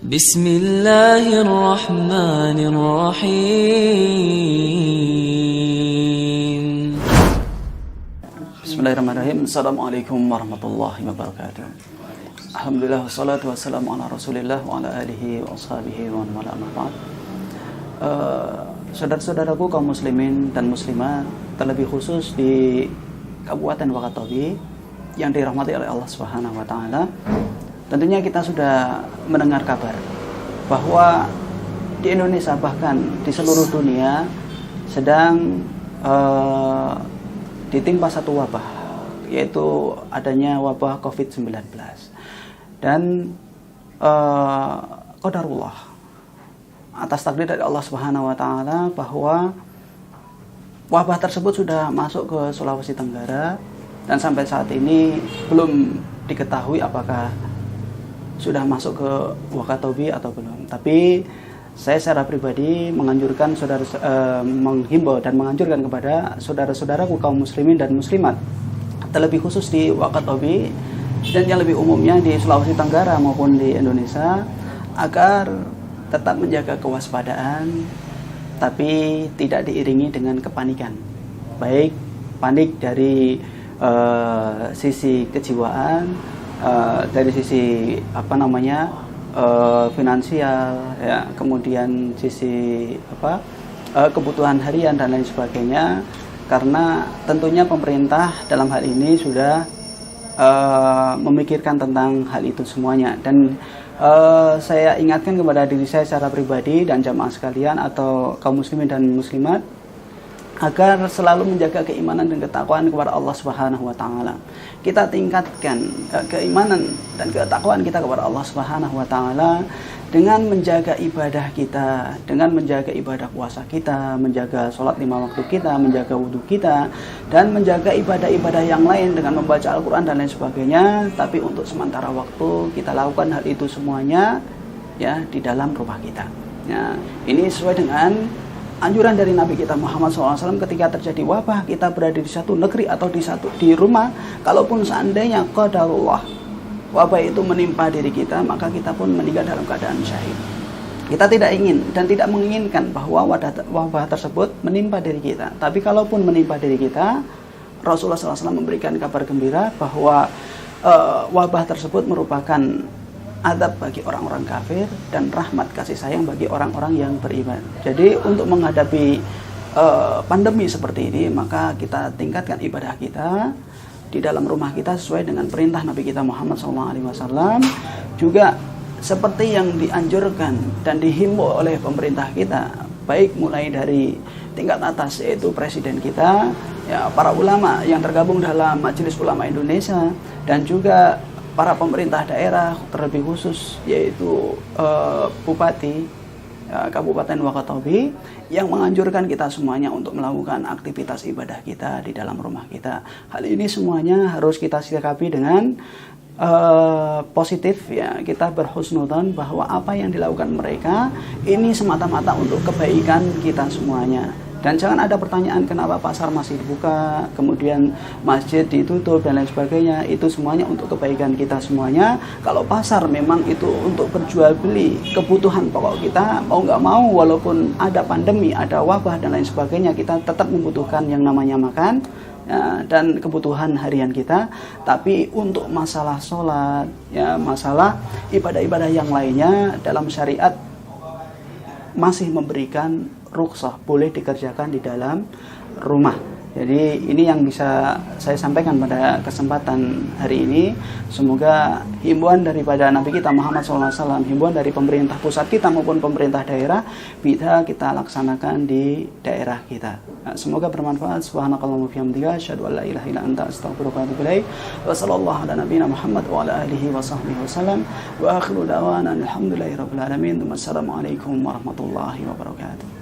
بسم الله الرحمن الرحيم. Bismillahirrahmanirrahim. Assalamualaikum warahmatullahi wabarakatuh. Alhamdulillah wassalatu wassalamu ala Rasulillah wa ala alihi wa sahbihi wa man wala amma ba'd. Saudara-saudaraku kaum muslimin dan muslimat, terlebih khusus di Kabupaten Wakatobi yang dirahmati oleh Allah Subhanahu wa taala. Tentunya kita sudah mendengar kabar bahwa di Indonesia bahkan di seluruh dunia sedang ditimpa satu wabah, yaitu adanya wabah COVID-19. Dan qadarullah, atas takdir dari Allah Subhanahu wa taala, bahwa wabah tersebut sudah masuk ke Sulawesi Tenggara dan sampai saat ini belum diketahui apakah sudah masuk ke Wakatobi atau belum. Tapi saya secara pribadi menganjurkan menghimbau dan menganjurkan kepada saudara-saudaraku kaum muslimin dan muslimat, terlebih khusus di Wakatobi dan yang lebih umumnya di Sulawesi Tenggara maupun di Indonesia, agar tetap menjaga kewaspadaan tapi tidak diiringi dengan kepanikan. Baik panik dari sisi kejiwaan, dari sisi finansial, ya, kemudian sisi kebutuhan harian dan lain sebagainya, karena tentunya pemerintah dalam hal ini sudah memikirkan tentang hal itu semuanya. Dan saya ingatkan kepada diri saya secara pribadi dan jamaah sekalian atau kaum muslimin dan muslimat, agar selalu menjaga keimanan dan ketakwaan kepada Allah Subhanahu wa taala. Kita tingkatkan keimanan dan ketakwaan kita kepada Allah Subhanahu wa taala dengan menjaga ibadah kita, dengan menjaga ibadah puasa kita, menjaga sholat 5 waktu kita, menjaga wudhu kita, dan menjaga ibadah-ibadah yang lain dengan membaca Al-Quran dan lain sebagainya. Tapi untuk sementara waktu kita lakukan hal itu semuanya ya di dalam rumah kita. Ya, ini sesuai dengan anjuran dari Nabi kita Muhammad SAW ketika terjadi wabah, kita berada di satu negeri atau di rumah, kalaupun seandainya qadarullah wabah itu menimpa diri kita, maka kita pun meninggal dalam keadaan syahid. Kita tidak ingin dan tidak menginginkan bahwa wabah tersebut menimpa diri kita. Tapi kalaupun menimpa diri kita, Rasulullah SAW memberikan kabar gembira bahwa wabah tersebut merupakan adab bagi orang-orang kafir dan rahmat kasih sayang bagi orang-orang yang beriman. Jadi untuk menghadapi pandemi seperti ini, maka kita tingkatkan ibadah kita di dalam rumah kita sesuai dengan perintah Nabi kita Muhammad SAW. Juga seperti yang dianjurkan dan dihimbau oleh pemerintah kita, baik mulai dari tingkat atas yaitu presiden kita, ya, para ulama yang tergabung dalam Majelis Ulama Indonesia, dan juga para pemerintah daerah terlebih khusus yaitu Bupati Kabupaten Wakatobi, yang menganjurkan kita semuanya untuk melakukan aktivitas ibadah kita di dalam rumah kita. Hal ini semuanya harus kita sikapi dengan positif, ya. Kita berhusnudzon bahwa apa yang dilakukan mereka ini semata-mata untuk kebaikan kita semuanya. Dan jangan ada pertanyaan kenapa pasar masih dibuka, kemudian masjid ditutup dan lain sebagainya. Itu semuanya untuk kebaikan kita semuanya. Kalau pasar memang itu untuk berjual beli kebutuhan pokok kita, mau nggak mau, walaupun ada pandemi, ada wabah dan lain sebagainya, kita tetap membutuhkan yang namanya makan, ya, dan kebutuhan harian kita. Tapi untuk masalah sholat, ya, masalah ibadah-ibadah yang lainnya, dalam syariat masih memberikan rukhsah, boleh dikerjakan di dalam rumah. Jadi ini yang bisa saya sampaikan pada kesempatan hari ini. Semoga himbauan daripada Nabi kita Muhammad SAW, himbauan dari pemerintah pusat kita maupun pemerintah daerah, bisa kita laksanakan di daerah kita. Nah, semoga bermanfaat. Subhanakallahumma wa bihamdika, asyhadu an la ilaha illa anta, astaghfiruka wa atubu ilaik. Wa sallallahu ala nabiyyina Muhammad wa ala alihi wa sahbihi wasallam. Wa akhiru da'wana alhamdulillahi rabbil alamin. Wassalamualaikum warahmatullahi wabarakatuh.